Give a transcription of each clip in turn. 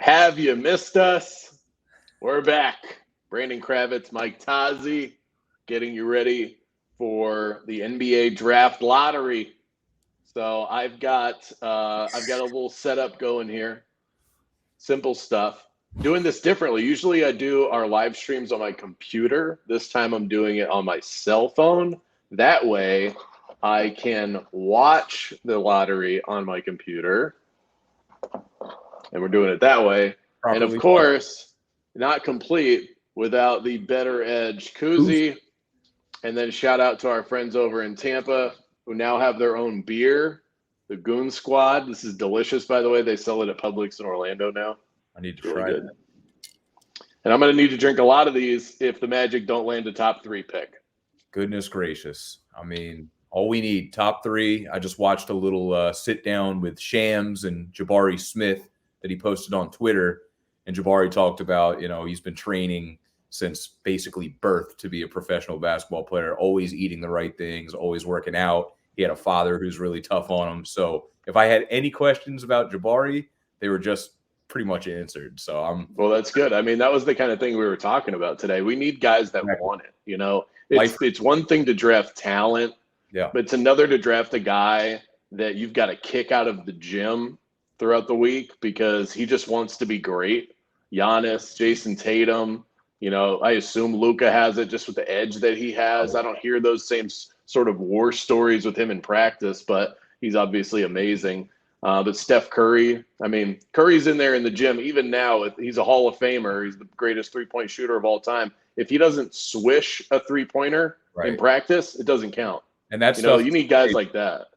Have you missed us? We're back. Brandon Kravitz, Mike Tozzi, getting you ready for the NBA draft lottery. So I've got a little setup going here. Simple stuff. Doing this differently. Usually I do our live streams on my computer. This time I'm doing it on my cell phone. That way I can watch the lottery on my computer. And we're doing it that way. Properly. And of course, not complete without the Better Edge koozie. And then shout out to our friends over in Tampa who now have their own beer, the Goon Squad. This is delicious, by the way. They sell it at Publix in Orlando now. I need to try it. And I'm going to need to drink a lot of these if the Magic don't land a top 3 pick. Goodness gracious. I mean, all we need, top 3. I just watched a little sit down with Shams and Jabari Smith that he posted on Twitter. And Jabari talked about, he's been training since basically birth to be a professional basketball player, always eating the right things, always working out. He had a father who's really tough on him. So if I had any questions about Jabari, they were just pretty much answered. So well, that's good. I mean, that was the kind of thing we were talking about today. We need guys that want it. It's one thing to draft talent, but it's another to draft a guy that you've got a kick out of the gym throughout the week because he just wants to be great. Giannis, Jason Tatum, I assume Luka has it just with the edge that he has. I don't hear those same sort of war stories with him in practice, but he's obviously amazing. But Steph Curry, Curry's in there in the gym. Even now, he's a Hall of Famer. He's the greatest three-point shooter of all time. If he doesn't swish a three-pointer in practice, it doesn't count. And that's you need guys like that.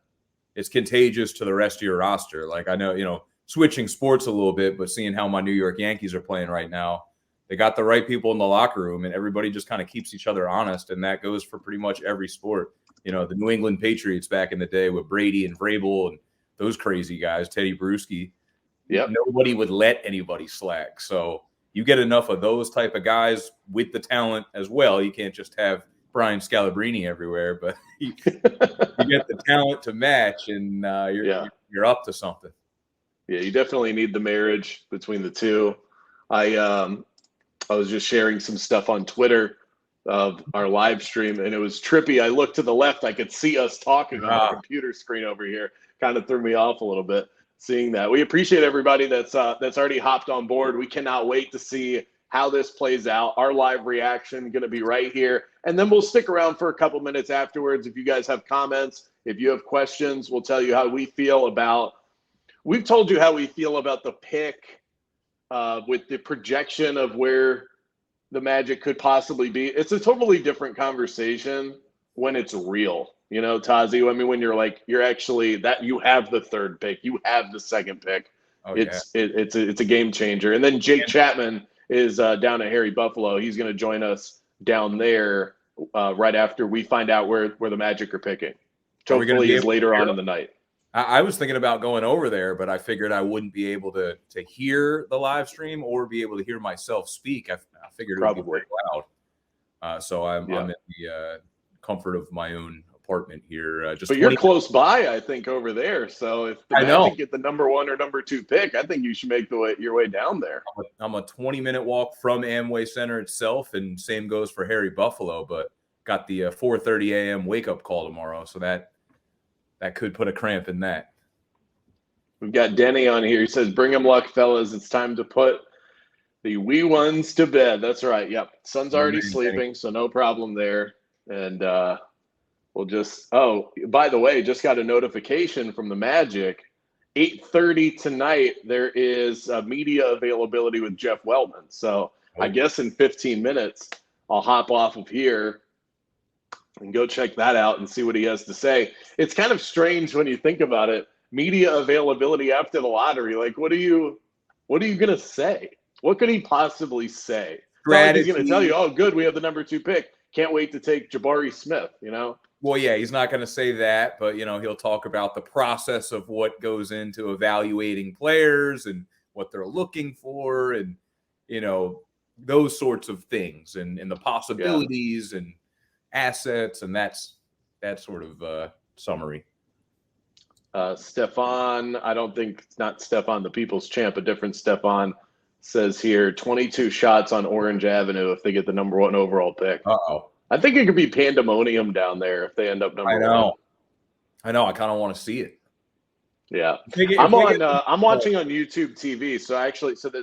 It's contagious to the rest of your roster. Like I know, switching sports a little bit, but seeing how my New York Yankees are playing right now, they got the right people in the locker room, and everybody just kind of keeps each other honest, and that goes for pretty much every sport. The New England Patriots back in the day with Brady and Vrabel and those crazy guys, Teddy Bruschi. Nobody would let anybody slack. So you get enough of those type of guys with the talent as well. You can't just have Brian Scalabrine everywhere, but you get the talent to match, and you're up to something. Yeah, you definitely need the marriage between the two. I was just sharing some stuff on Twitter of our live stream, and it was trippy. I looked to the left, I could see us talking on the computer screen over here. Kind of threw me off a little bit seeing that. We appreciate everybody that's already hopped on board. We cannot wait to see how this plays out. Our live reaction going to be right here, and then we'll stick around for a couple minutes afterwards. If you guys have comments, if you have questions, we'll tell you how we feel about. We've told you how we feel about the pick with the projection of where the Magic could possibly be. It's a totally different conversation when it's real. Tozzi, when you're actually that you have the 3rd pick, you have the 2nd pick. It's a game changer. And then Jake Chapman is down at Harry Buffalo. He's going to join us down there right after we find out where the Magic are picking. Hopefully is later on in the night. I was thinking about going over there, but I figured I wouldn't be able to hear the live stream or be able to hear myself speak. I figured it would be very loud. So I'm in the comfort of my own apartment here. But you're close by, I think, over there. So if the Magic get the number 1 or number 2 pick, I think you should make your way down there. I'm a 20-minute walk from Amway Center itself, and same goes for Harry Buffalo. But got the 4:30 a.m. wake-up call tomorrow, so that could put a cramp in that. We've got Denny on here. He says, "Bring him luck, fellas. It's time to put the wee ones to bed." That's right. Yep. Sun's already sleeping, so no problem there. And we'll just by the way, just got a notification from the Magic. 8:30 tonight, there is a media availability with Jeff Weltman. So I guess in 15 minutes, I'll hop off of here and go check that out and see what he has to say. It's kind of strange when you think about it. Media availability after the lottery. Like, what are you going to say? What could he possibly say? He's going to tell you, "Oh, good, we have the number 2 pick. Can't wait to take Jabari Smith," Well, yeah, he's not going to say that, but, he'll talk about the process of what goes into evaluating players and what they're looking for and, those sorts of things and the possibilities and assets, and that's that sort of summary. Stefan, I don't think it's not Stefan, the People's Champ, a different Stefan. says here 22 shots on Orange Avenue if they get the number 1 overall pick. Uh-oh. I think it could be pandemonium down there if they end up number 1. I know. I kind of want to see it. Yeah, I'm watching on YouTube TV. So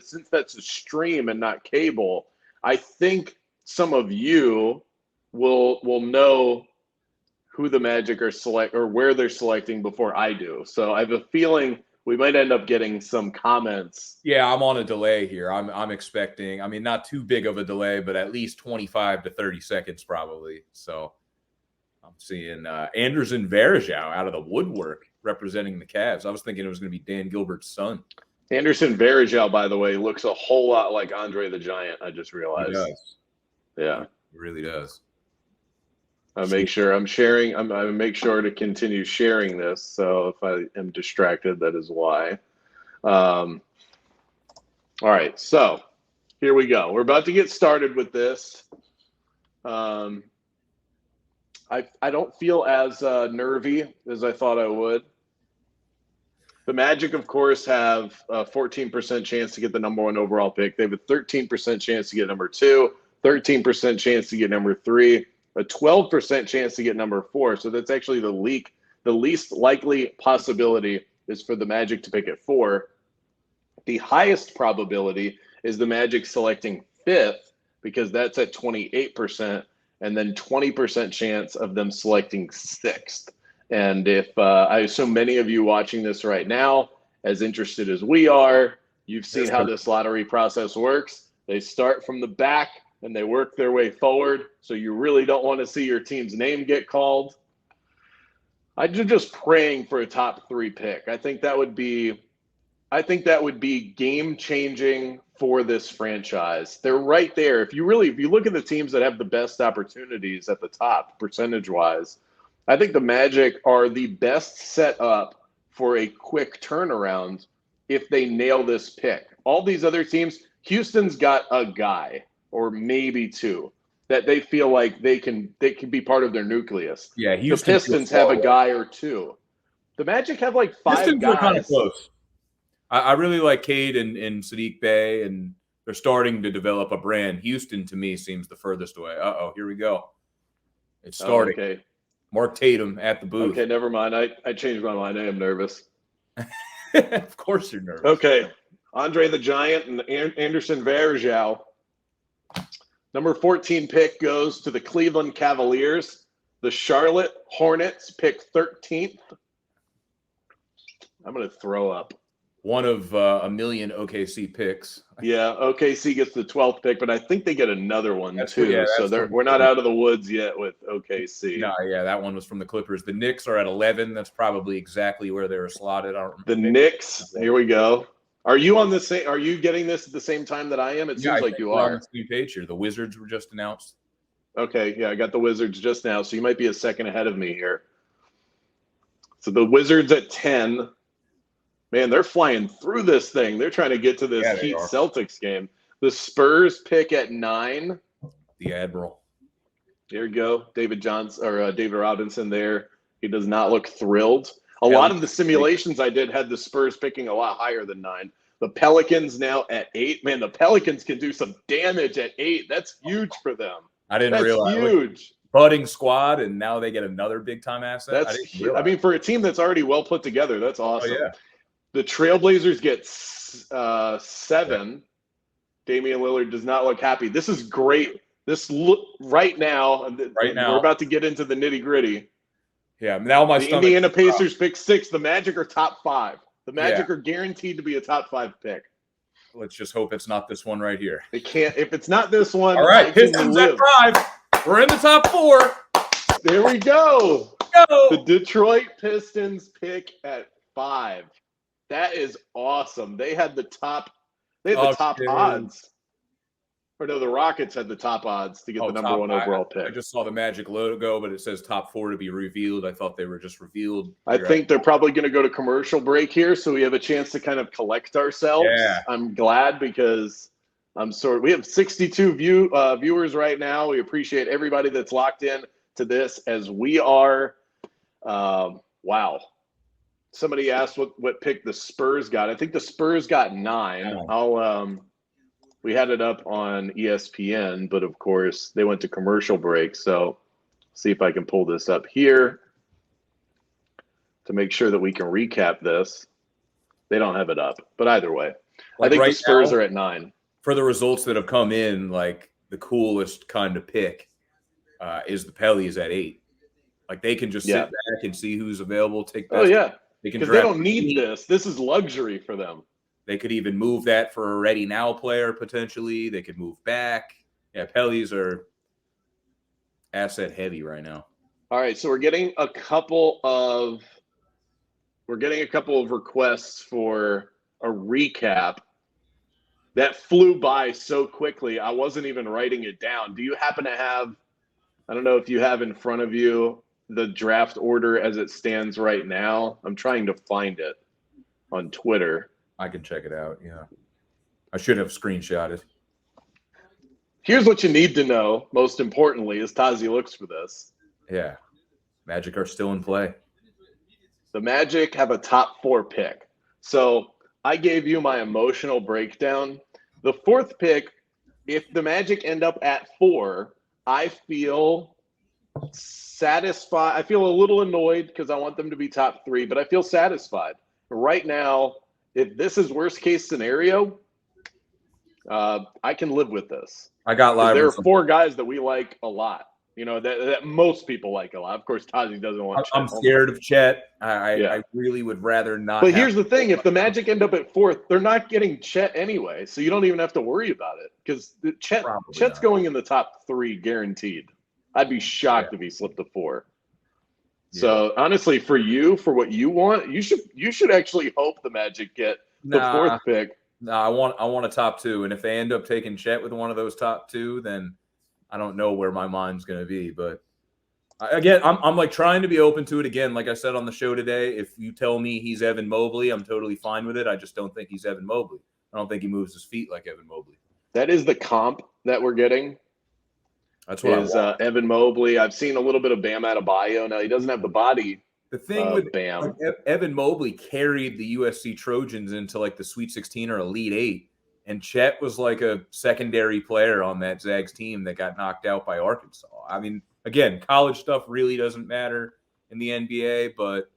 since that's a stream and not cable, I think some of you will know who the Magic are or where they're selecting before I do. So I have a feeling we might end up getting some comments. Yeah, I'm on a delay here. I'm expecting. I mean, not too big of a delay, but at least 25 to 30 seconds probably. So I'm seeing Anderson Varejao out of the woodwork representing the Cavs. I was thinking it was going to be Dan Gilbert's son. Anderson Varejao, by the way, looks a whole lot like Andre the Giant. I just realized. He does. Yeah, he really does. I make sure I'm sharing. I make sure to continue sharing this. So if I am distracted, that is why. All right, so here we go. We're about to get started with this. I don't feel as nervy as I thought I would. The Magic, of course, have a 14% chance to get the number 1 overall pick. They have a 13% chance to get number 2, 13% chance to get number 3, a 12% chance to get number 4. So that's actually the least likely possibility is for the Magic to pick at 4. The highest probability is the Magic selecting 5th because that's at 28%, and then 20% chance of them selecting 6th. And if I assume many of you watching this right now, as interested as we are, you've seen how this lottery process works. They start from the back and they work their way forward. So you really don't want to see your team's name get called. I'm just praying for a top 3 pick. I think that would be game changing for this franchise. They're right there. If you look at the teams that have the best opportunities at the top, percentage wise, I think the Magic are the best set up for a quick turnaround if they nail this pick. All these other teams, Houston's got a guy or maybe 2 that they feel like they can be part of their nucleus. Yeah, the Pistons have a guy or 2. The Magic have like 5 Pistons guys. Are kind of close. I really like Cade and Sadiq Bey, and they're starting to develop a brand. Houston, to me, seems the furthest away. Here we go. It's starting. Okay. Mark Tatum at the booth. Okay, never mind. I changed my mind. I am nervous. Of course you're nervous. Okay. Andre the Giant and Anderson Varejao. Number 14 pick goes to the Cleveland Cavaliers. The Charlotte Hornets pick 13th. I'm going to throw up. One of a million OKC picks. Yeah, OKC gets the 12th pick, but I think they get another one too. Yeah, so we're not out of the woods yet with OKC. No, yeah, that one was from the Clippers. The Knicks are at 11. That's probably exactly where they were slotted. The Knicks. Here we go. Are you on the same? Are you getting this at the same time that I am? It seems like you are. On the same page here. The Wizards were just announced. Okay, yeah, I got the Wizards just now, so you might be a second ahead of me here. So the Wizards at 10. Man, they're flying through this thing. They're trying to get to this Heat Celtics game. The Spurs pick at 9. The Admiral. There you go. David Robinson there. He does not look thrilled. A lot of the simulations I did had the Spurs picking a lot higher than 9. The Pelicans now at 8. Man, the Pelicans can do some damage at 8. That's huge for them. I didn't realize. That's huge. Budding squad, and now they get another big-time asset. I mean, for a team that's already well put together, that's awesome. Oh, yeah. The Trailblazers get 7. Damian Lillard does not look happy. This is great. Right now, we're about to get into the nitty-gritty. Yeah, now the Indiana Pacers pick 6. The Magic are top 5. The Magic are guaranteed to be a top 5 pick. Let's just hope it's not this one right here. It can't. If it's not this one, all right. Pistons at 5. We're in the top 4. There we go. Go. The Detroit Pistons pick at 5. That is awesome. They had the top. They had the top odds. Or no, the Rockets had the top odds to get the number 1 overall pick. I just saw the Magic logo, but it says top 4 to be revealed. I thought they were just revealed. I think they're probably going to go to commercial break here, so we have a chance to kind of collect ourselves. Yeah. I'm glad because we have 62 viewers right now. We appreciate everybody that's locked in to this as we are. Wow. Somebody asked what pick the Spurs got. I think the Spurs got 9. We had it up on ESPN, but of course they went to commercial break. So see if I can pull this up here to make sure that we can recap this. They don't have it up, but either way, I think the Spurs are at 9. For the results that have come in, like the coolest kind of pick is the Pellies at 8. Like they can just sit back and see who's available. Take best. Oh yeah, because they don't need this. This is luxury for them. They could even move that for a ready now player potentially. They could move back. Yeah, Pellies are asset heavy right now. All right, so we're getting a couple of requests for a recap. That flew by so quickly. I wasn't even writing it down. Do you happen to have, I don't know if you have in front of you the draft order as it stands right now? I'm trying to find it on Twitter. I can check it out, yeah. I should have screenshotted. Here's what you need to know, most importantly, as Tozzi looks for this. Yeah. Magic are still in play. The Magic have a top 4 pick. So I gave you my emotional breakdown. The 4th pick, if the Magic end up at 4, I feel satisfied. I feel a little annoyed because I want them to be top 3, but I feel satisfied. Right now, if this is worst case scenario, I can live with this. I got live. There are 4 guys that we like a lot. You know, that most people like a lot. Of course, Tozzi doesn't want Chet. I'm scared of Chet. I really would rather not. But here's the thing. If the Magic end up at 4th, they're not getting Chet anyway. So you don't even have to worry about it because Chet's going in the top 3 guaranteed. I'd be shocked if he slipped to 4. Yeah. So honestly, for what you want, you should actually hope the Magic get the 4th pick. No, I want a top 2. And if they end up taking Chet with one of those top 2, then I don't know where my mind's going to be, but I'm like trying to be open to it again. Like I said on the show today, if you tell me he's Evan Mobley, I'm totally fine with it. I just don't think he's Evan Mobley. I don't think he moves his feet like Evan Mobley. That is the comp that we're getting. That's what is Evan Mobley. I've seen a little bit of Bam Adebayo. Now he doesn't have the body. The thing with Bam, like, Evan Mobley carried the USC Trojans into like the Sweet 16 or Elite 8. And Chet was like a secondary player on that Zags team that got knocked out by Arkansas. I mean, again, college stuff really doesn't matter in the NBA, but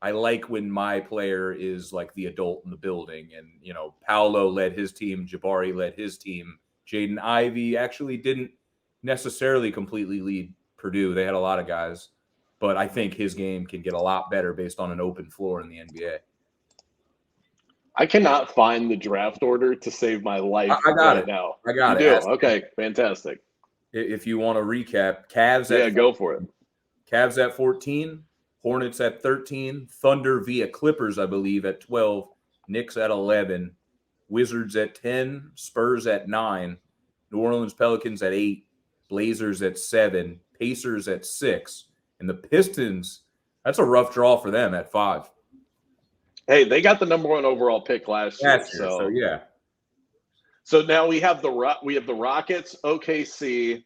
I like when my player is like the adult in the building. And, you know, Paolo led his team. Jabari led his team. Jaden Ivey actually didn't necessarily completely lead Purdue. They had a lot of guys. But I think his game can get a lot better based on an open floor in the NBA. I cannot find the draft order to save my life now. I got you it. Do? Okay, fantastic. If you want to recap, Cavs at go for it. Cavs at 14, Hornets at 13, Thunder via Clippers, I believe, at 12, Knicks at 11, Wizards at 10, Spurs at 9, New Orleans Pelicans at 8, Blazers at 7, Pacers at 6, and the Pistons, that's a rough draw for them at 5. Hey, they got the number 1 overall pick last year. So yeah. So now we have the Rockets, OKC,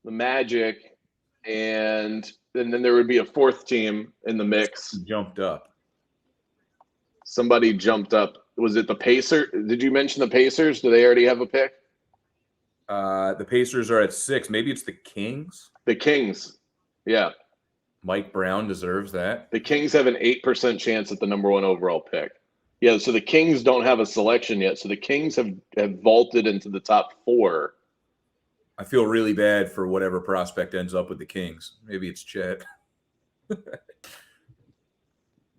the Magic, and then there would be a 4th team in the mix. Jumped up. Somebody jumped up. Was it the Pacers? Did you mention the Pacers? Do they already have a pick? The Pacers are at 6. Maybe it's the Kings. The Kings. Yeah. Mike Brown deserves that. The Kings have an 8% chance at the number 1 overall pick. Yeah, so the Kings don't have a selection yet. So the Kings have vaulted into the top 4. I feel really bad for whatever prospect ends up with the Kings. Maybe it's Chet.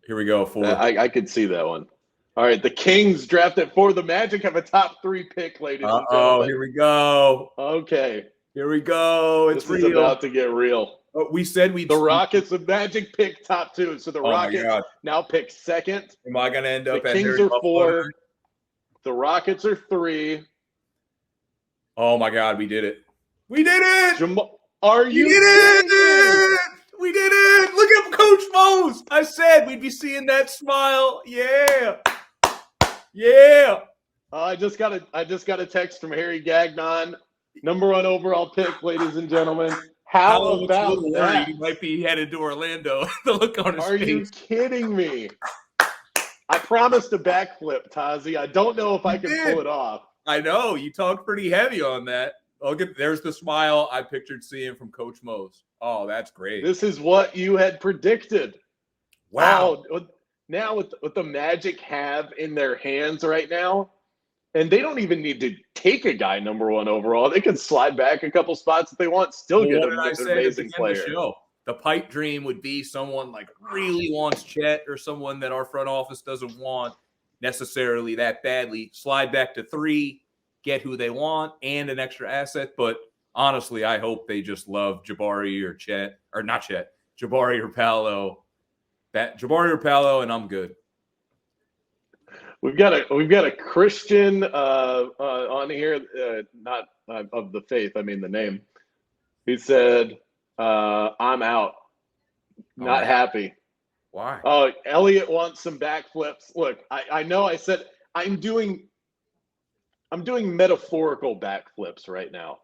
Here we go. 4. I could see that one. All right, the Kings draft at 4. The Magic have a top 3 pick, ladies and gentlemen. Oh, here we go. Okay. Here we go. It's this is about to get real. We said the Rockets and Magic pick top 2, so the Rockets now pick 2nd. Am I going to end up? The Kings are 4. The Rockets are 3. Oh my God, we did it! We did it! Are you? We did it! We did it! Look at Coach Mose. I said we'd be seeing that smile. Yeah, yeah. I just got a text from Harry Gagnon, number 1 overall pick, ladies and gentlemen. How about that? He might be headed to Orlando. The look on his face. Are you kidding me? I promised a backflip, Tozzi. I don't know if I can pull it off. I know you talked pretty heavy on that. There's the smile I pictured seeing from Coach Mose. Oh, that's great. This is what you had predicted. Wow. Oh, now with the Magic have in their hands right now, and they don't even need to take a guy number 1 overall. They can slide back a couple spots if they want, still get an amazing player. The pipe dream would be someone like really wants Chet or someone that our front office doesn't want necessarily that badly. Slide back to 3, get who they want and an extra asset. But honestly, I hope they just love Jabari or Chet, or not Chet, Jabari or Paolo. Jabari or Paolo, and I'm good. We've got a Christian on here, not of the faith. I mean the name. He said, "I'm out, not happy." Why? Oh, Elliot wants some backflips. Look, I know I said I'm doing metaphorical backflips right now.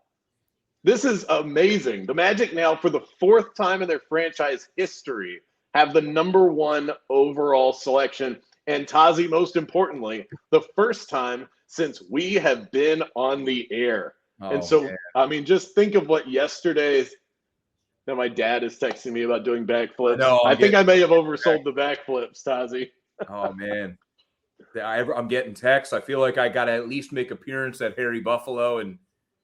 This is amazing. The Magic now, for the 4th time in their franchise history, have the number 1 overall selection. And Tozzi, most importantly, the first time since we have been on the air. And so, man. I mean, just think of what yesterday's. Now my dad is texting me about doing backflips. No, I think I may have oversold the backflips, Tozzi. Oh, man. I'm getting texts. I feel like I got to at least make appearance at Harry Buffalo and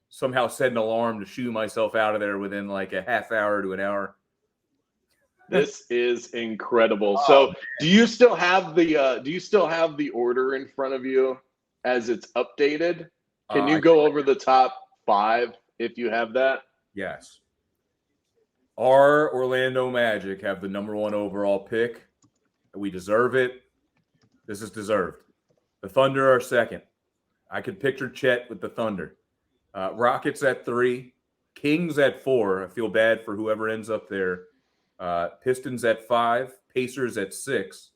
somehow set an alarm to shoo myself out of there within like a half hour to an hour. This is incredible. So, do you still have the order in front of you as it's updated? Can you go over the top 5 if you have that? Yes. Our Orlando Magic have the number 1 overall pick. We deserve it. This is deserved. The Thunder are second. I could picture Chet with the Thunder. Rockets at 3. Kings at 4. I feel bad for whoever ends up there. Pistons at 5. Pacers at 6.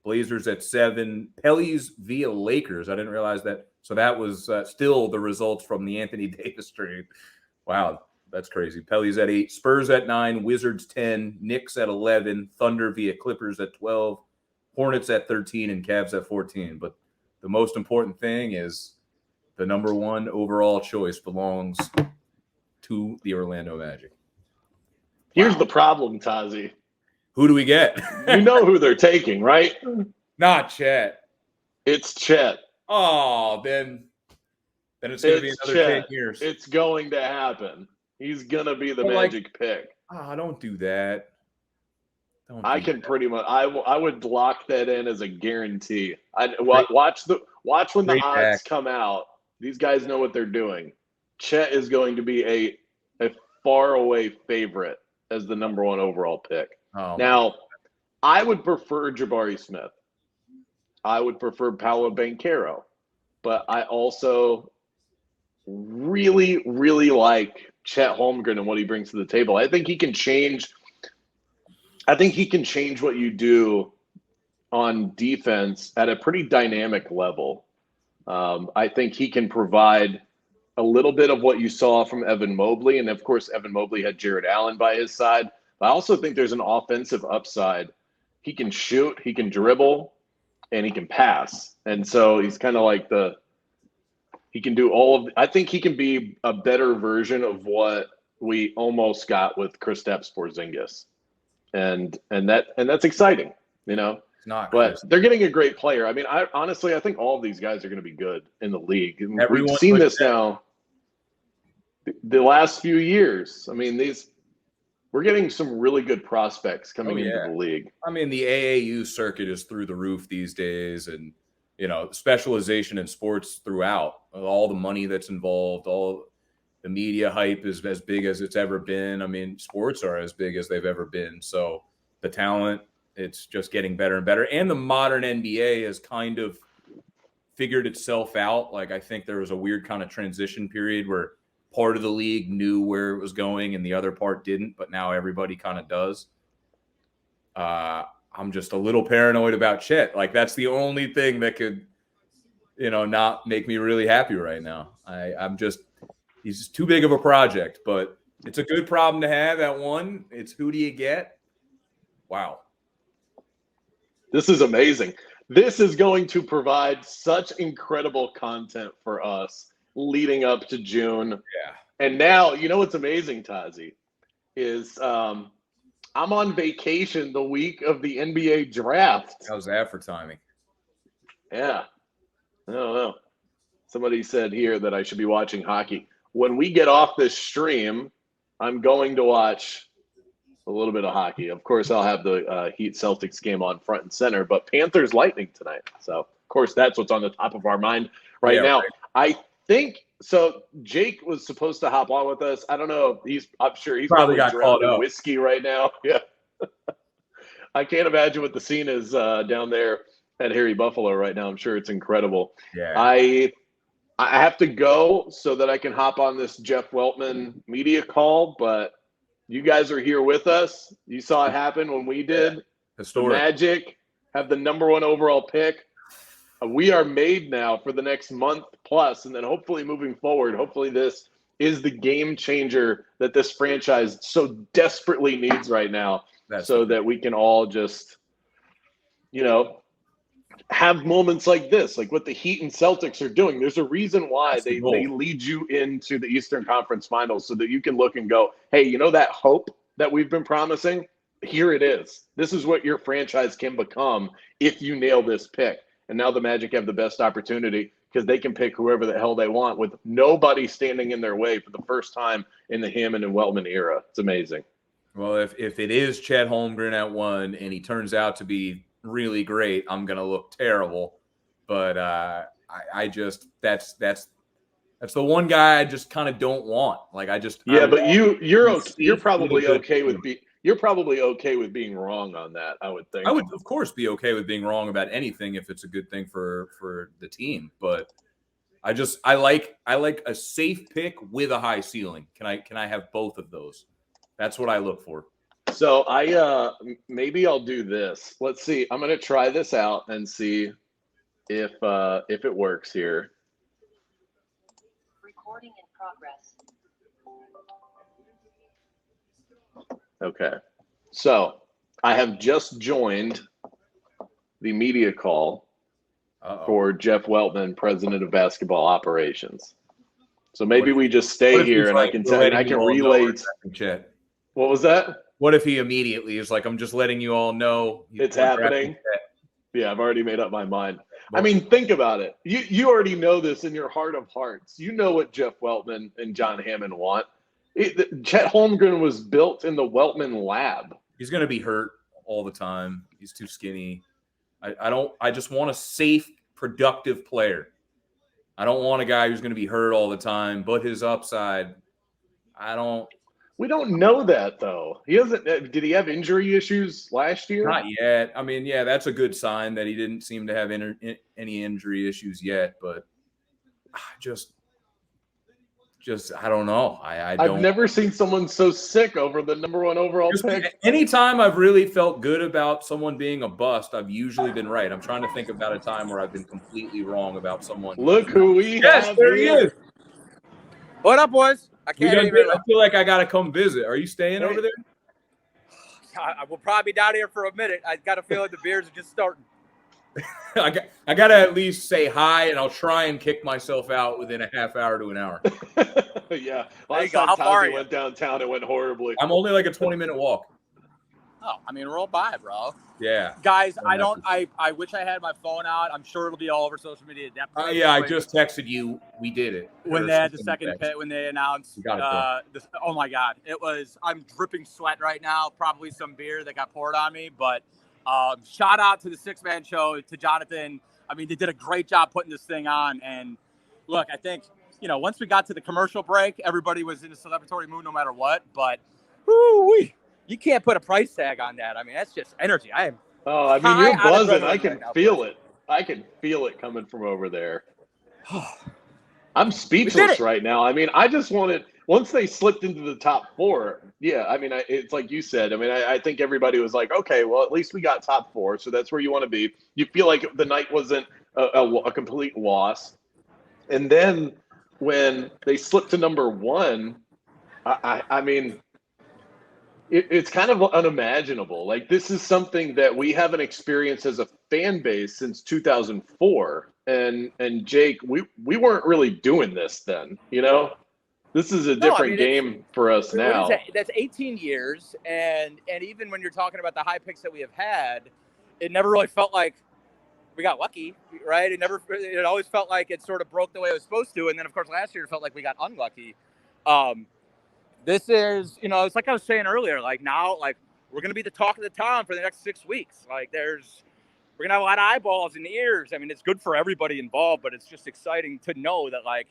Blazers at 7. Pellies via Lakers. I didn't realize that. So that was still the results from the Anthony Davis trade. Wow, that's crazy. Pellies at 8. Spurs at 9. Wizards 10. Knicks at 11. Thunder via Clippers at 12. Hornets at 13 and Cavs at 14. But the most important thing is the number 1 overall choice belongs to the Orlando Magic. Here's the problem, Tozzi. Who do we get? You know who they're taking, right? Not Chet. It's Chet. Oh, then it's going to be another Chet. 10 years. It's going to happen. He's going to be the Magic pick. Don't do that. I can pretty much. I would lock that in as a guarantee. Watch when the odds come out. These guys know what they're doing. Chet is going to be a far away favorite as the number 1 overall pick. Now, I would prefer Jabari Smith. I would prefer Paolo Banchero, but I also really, really like Chet Holmgren and what he brings to the table. I think he can change what you do on defense at a pretty dynamic level. I think he can provide a little bit of what you saw from Evan Mobley. And of course, Evan Mobley had Jared Allen by his side. But I also think there's an offensive upside. He can shoot, he can dribble, and he can pass. And so he's kind of like he can do all of, I think he can be a better version of what we almost got with Kristaps Porzingis. And that's exciting, you know. It's not, but they're getting a great player. I mean, I think all of these guys are going to be good in the league. We've seen this now the last few years. I mean, we're getting some really good prospects coming into the league. I mean, the AAU circuit is through the roof these days, and specialization in sports throughout. All the money that's involved, all the media hype is as big as it's ever been. I mean, sports are as big as they've ever been. So the talent, it's just getting better and better. And the modern NBA has kind of figured itself out. Like, I think there was a weird kind of transition period where part of the league knew where it was going and the other part didn't, but now everybody kind of does. I'm just a little paranoid about Chet. Like, that's the only thing that could, not make me really happy right now. He's just too big of a project, but it's a good problem to have at 1. It's who do you get? Wow. This is amazing. This is going to provide such incredible content for us leading up to June. Yeah. And now, you know what's amazing, Tozzi, is I'm on vacation the week of the NBA draft. How's that for timing? Yeah. I don't know. Somebody said here that I should be watching hockey. When we get off this stream, I'm going to watch a little bit of hockey. Of course, I'll have the Heat Celtics game on front and center, but Panthers Lightning tonight. So, of course, that's what's on the top of our mind right now. Right. I think so. Jake was supposed to hop on with us. I don't know. I'm sure he's probably got drowned in whiskey right now. Yeah. I can't imagine what the scene is down there at Harry Buffalo right now. I'm sure it's incredible. Yeah. I have to go so that I can hop on this Jeff Weltman media call, but you guys are here with us. You saw it happen when we did. Yeah. Historic. The Magic have the #1 overall pick. We are made now for the next month plus, and then hopefully moving forward, hopefully this is the game changer that this franchise so desperately needs right now. So that we can all just, have moments like this, like what the Heat and Celtics are doing. There's a reason why they lead you into the Eastern Conference Finals so that you can look and go, hey, that hope that we've been promising, here it is. This is what your franchise can become if you nail this pick. And now the Magic have the best opportunity because they can pick whoever the hell they want with nobody standing in their way for the first time in the Hammond and Weltman era. It's amazing. Well, if it is Chet Holmgren at 1 and he turns out to be really great, I'm gonna look terrible. But I just that's the one guy I just kind of don't want. Like but you're probably okay with being wrong on that. I would think I would of course be okay with being wrong about anything if it's a good thing for the team. But I like a safe pick with a high ceiling. Can I have both of those? That's what I look for. So maybe I'll do this. Let's see. I'm going to try this out and see if it works here. Recording in progress. Okay. So I have just joined the media call for Jeff Weltman, president of basketball operations. So maybe we just stay here and I can relay. What was that? What if he immediately is like, I'm just letting you all know it's happening? Yeah, I've already made up my mind. I mean, think about it. You already know this in your heart of hearts. You know what Jeff Weltman and John Hammond want. Chet Holmgren was built in the Weltman lab. He's going to be hurt all the time. He's too skinny. I just want a safe, productive player. I don't want a guy who's going to be hurt all the time, but his upside, We don't know that, though. He doesn't. Did he have injury issues last year? Not yet. I mean, yeah, that's a good sign that he didn't seem to have any injury issues yet. But just I don't know. I've never seen someone so sick over the #1 overall pick. Anytime I've really felt good about someone being a bust, I've usually been right. I'm trying to think about a time where I've been completely wrong about someone. Look who we have. Yes, there he is. What up, boys? I feel like I got to come visit. Are you staying over there? I will probably be down here for a minute. I got a feeling the beers are just starting. I got to at least say hi, and I'll try and kick myself out within a half hour to an hour. Yeah. Last time Tozzi went downtown, it went horribly. I'm only like a 20-minute walk. Oh, I mean, roll by, bro. Yeah. Guys, I wish I had my phone out. I'm sure it'll be all over social media. I just texted you. We did it. When they had the second pit, when they announced oh my God. I'm dripping sweat right now. Probably some beer that got poured on me. But shout out to the six-man show, to Jonathan. I mean, they did a great job putting this thing on. And look, I think, once we got to the commercial break, everybody was in a celebratory mood no matter what. But you can't put a price tag on that. I mean, that's just energy. You're buzzing. I can feel it. I can feel it coming from over there. I'm speechless right now. I mean, I just wanted, once they slipped into the top 4, yeah, I mean, it's like you said. I mean, I think everybody was like, okay, well, at least we got top 4, so that's where you want to be. You feel like the night wasn't a complete loss. And then when they slipped to #1, I mean, it's kind of unimaginable. Like, this is something that we haven't experienced as a fan base since 2004. And Jake, we weren't really doing this then, you know? This is a different game for us now. That's 18 years, and even when you're talking about the high picks that we have had, it never really felt like we got lucky, right? It always felt like it sort of broke the way it was supposed to, and then of course last year it felt like we got unlucky. This is, it's like I was saying earlier, like now, like we're gonna be the talk of the town for the next 6 weeks. Like we're gonna have a lot of eyeballs and ears. I mean, it's good for everybody involved, but it's just exciting to know that like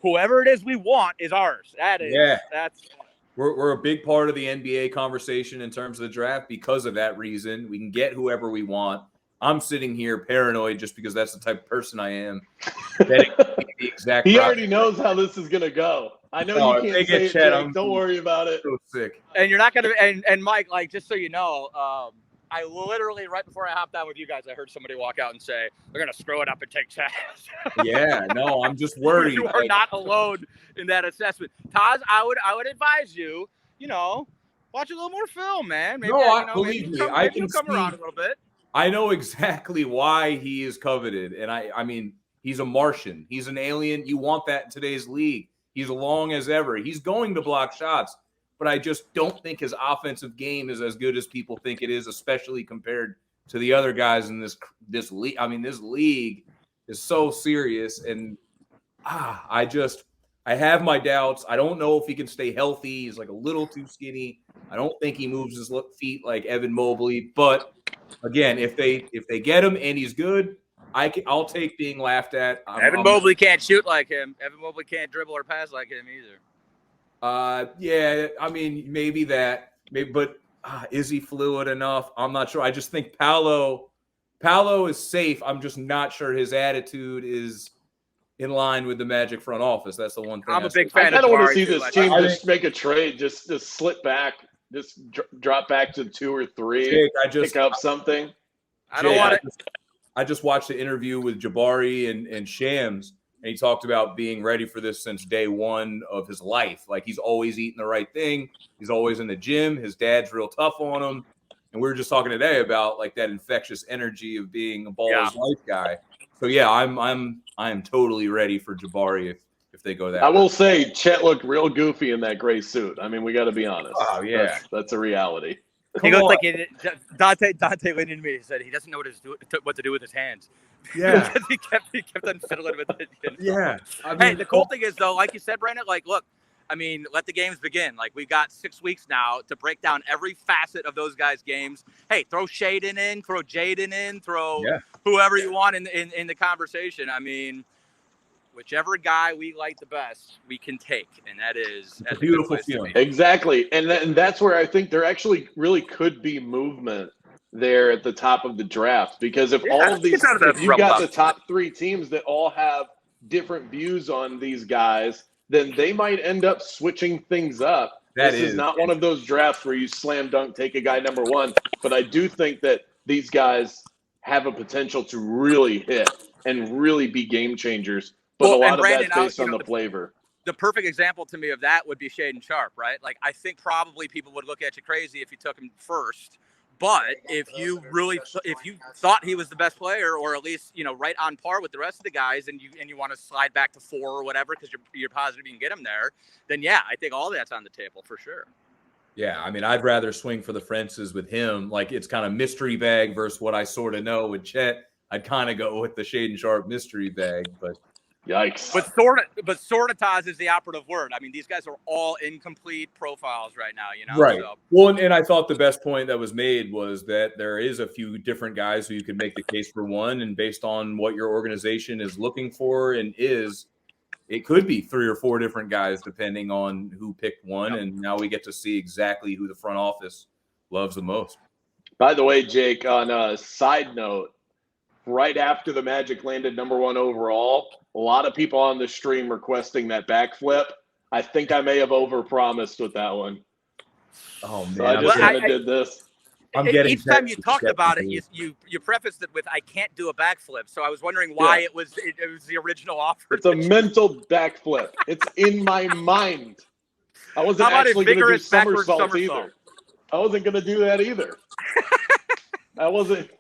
whoever it is we want is ours. We're a big part of the NBA conversation in terms of the draft because of that reason. We can get whoever we want. I'm sitting here paranoid just because that's the type of person I am. The exact he already knows how this is gonna go. I know you can't say it, Jake. Don't worry about it. So sick. And you're not gonna. And Mike, like just so you know, I literally right before I hopped on with you guys, I heard somebody walk out and say they're gonna screw it up and take Chaz. Yeah, no, I'm just worried. You are not alone in that assessment, Taz. I would advise you, watch a little more film, man. Maybe, believe me, I can come around a little bit. I know exactly why he is coveted, and I mean, he's a Martian. He's an alien. You want that in today's league. He's long as ever. He's going to block shots, but I just don't think his offensive game is as good as people think it is, especially compared to the other guys in this league. I mean, this league is so serious, and I have my doubts. I don't know if he can stay healthy. He's like a little too skinny. I don't think he moves his feet like Evan Mobley, but again, if they get him and he's good, I'll take being laughed at. Evan Mobley can't shoot like him. Evan Mobley can't dribble or pass like him either. Yeah, I mean, maybe that. But is he fluid enough? I'm not sure. I just think Paolo is safe. I'm just not sure his attitude is in line with the Magic front office. That's the one thing. I'm a big fan. I kind of want to see this team just make a trade, just slip back, just drop back to 2 or 3, Jake, pick up something. I don't want it. I just watched the interview with Jabari and Shams, and he talked about being ready for this since day one of his life. Like, he's always eating the right thing. He's always in the gym. His dad's real tough on him. And we were just talking today about like that infectious energy of being a ballers life guy. So yeah, I am totally ready for Jabari if they go that way. I will say Chet looked real goofy in that gray suit. I mean, we got to be honest. Oh yeah, that's a reality. He looks like Dante leaned into me. He said he doesn't know what to do with his hands. Yeah, he kept on fiddling with it. Yeah. I mean, hey, the cool thing is though, like you said, Brandon. Like, look, I mean, let the games begin. Like, we've got 6 weeks now to break down every facet of those guys' games. Hey, throw Shaden in, throw Jaden in, throw whoever you want in the conversation. I mean, whichever guy we like the best, we can take, and that is a beautiful feeling. Exactly, and that's where I think there actually really could be movement there at the top of the draft, because if all of these, if you got the top 3 teams that all have different views on these guys, then they might end up switching things up. This is not one of those drafts where you slam dunk, take a guy number 1, but I do think that these guys have a potential to really hit and really be game changers. But a lot of that's based on the flavor. The perfect example to me of that would be Shaden Sharp, right? Like, I think probably people would look at you crazy if you took him first. But if you thought he was the best player, or at least, right on par with the rest of the guys, and you want to slide back to 4 or whatever because you're positive you can get him there, then yeah, I think all that's on the table for sure. Yeah, I mean, I'd rather swing for the fences with him. Like, it's kind of mystery bag versus what I sort of know with Chet. I'd kind of go with the Shaden Sharp mystery bag, but yikes. But sort of Taz is the operative word. I mean, these guys are all incomplete profiles right now, Right. So. Well, and I thought the best point that was made was that there is a few different guys who you could make the case for one, and based on what your organization is looking for it could be 3 or 4 different guys depending on who picked one, and now we get to see exactly who the front office loves the most. By the way, Jake, on a side note, right after the Magic landed number 1 overall, a lot of people on the stream requesting that backflip. I think I may have overpromised with that one. Oh man! So I just kind of did this. Each time you talked about it, you prefaced it with "I can't do a backflip." So I was wondering why it was the original offer. It's a mental backflip. It's in my mind. I wasn't actually going to do somersaults either. wasn't going to do that either. I wasn't.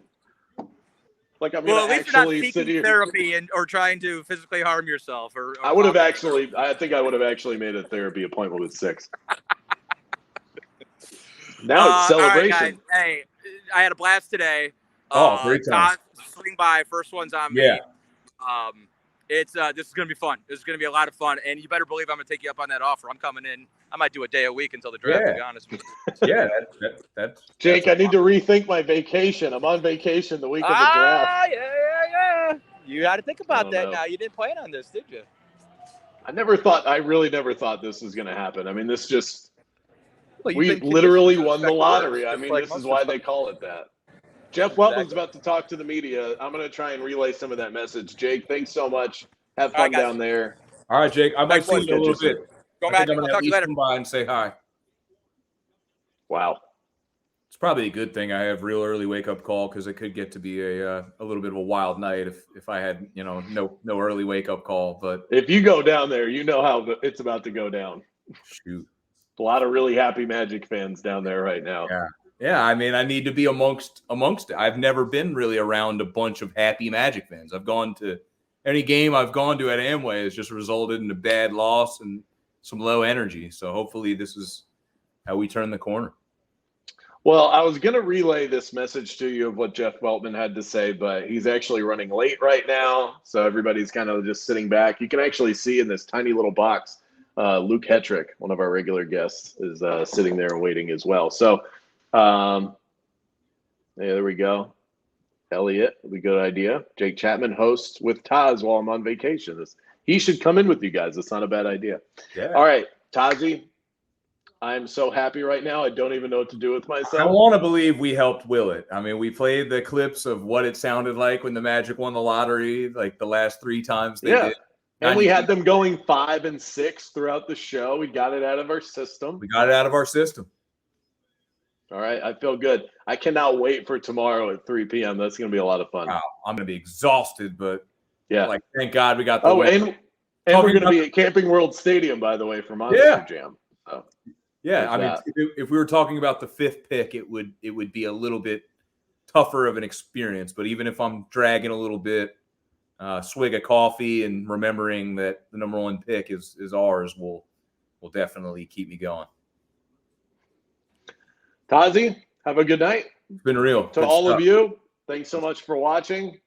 Like, I'm well, going at to least you're not actually sit seeking here. therapy or trying to physically harm yourself. Or I would have actually. I think I would have actually made a therapy appointment with 6. Now it's celebration. All right, guys. Hey, I had a blast today. Great time. Todd, swing by. First one's on me. Yeah. This is gonna be fun. This is gonna be a lot of fun, and you better believe I'm gonna take you up on that offer. I'm coming in. I might do a day a week until the draft. To be honest with you. Yeah, that's Jake. I need to rethink my vacation. I'm on vacation the week of the draft. Yeah. You got to think about that now. You didn't plan on this, did you? I really never thought this was going to happen. I mean, this just. Well, we literally won the lottery. I mean, this is why they call it that. Jeff Weltman's about to talk to the media. I'm going to try and relay some of that message. Jake, thanks so much. Have fun down there. All right, Jake. I might see you in a little bit. Go back. I'll talk to you later. Come by and say hi. Wow. It's probably a good thing I have real early wake up call because it could get to be a little bit of a wild night if I had no early wake up call. But if you go down there, you know how it's about to go down. Shoot. A lot of really happy Magic fans down there right now. Yeah. I mean, I need to be amongst it. I've never been really around a bunch of happy Magic fans. I've gone to any game I've gone to at Amway has just resulted in a bad loss and some low energy. So hopefully this is how we turn the corner. Well, I was going to relay this message to you of what Jeff Weltman had to say, but he's actually running late right now. So everybody's kind of just sitting back. You can actually see in this tiny little box, Luke Hetrick, one of our regular guests, is sitting there and waiting as well. So there we go. Elliot, a good idea. Jake Chapman hosts with Taz while I'm on vacation. He should come in with you guys. It's not a bad idea. Yeah. All right, Tozzi, I'm so happy right now. I don't even know what to do with myself. I want to believe we helped will it. I mean, we played the clips of what it sounded like when the Magic won the lottery, like the last 3 times they did. And we had them going 5 and 6 throughout the show. We got it out of our system. All right. I feel good. I cannot wait for tomorrow at 3 p.m. That's going to be a lot of fun. Wow. I'm going to be exhausted, but yeah, like, thank God we got the win. And we're going to be at Camping World Stadium, by the way, for Monster Jam. So, yeah. I mean, if we were talking about the 5th pick, it would be a little bit tougher of an experience. But even if I'm dragging a little bit, swig of coffee and remembering that the number 1 pick is ours will definitely keep me going. Tozzi, have a good night. It's been real. To all of you, thanks so much for watching,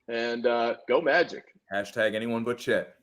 and go Magic. # anyone but Chet.